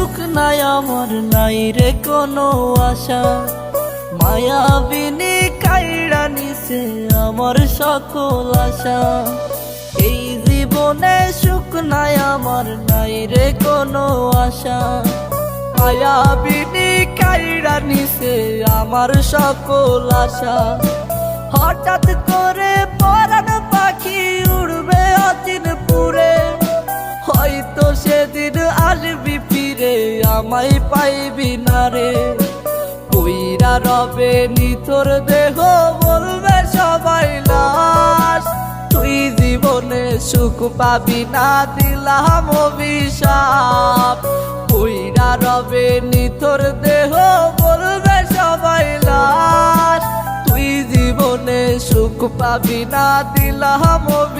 সুখ নাই আমার, নাই রে কোনো আশা। মায়াবিনী কাইড়া নিছে আমার সকল আশা। এই জীবনে সুখ নাই আমার, নাই রে কোনো আশা। মায়াবিনী কাইড়া নিছে আমার সকল আশা। হঠাৎ করে পরাণ পাখি উড়বে অচিন পুরে, হয়তো সেদিন আসবি ফিরে আমায় পাইবি না রে। কইরা রবে নিথর দেহ বলবে সবাই লাশ, তুই জীবনে সুখ পাবি না দিলাম অভিশাপ। কইরা রবে নিথর দেহ বলবে সবাই লাশ, তুই জীবনে সুখ পাবি না দিলাম অভিশাপ।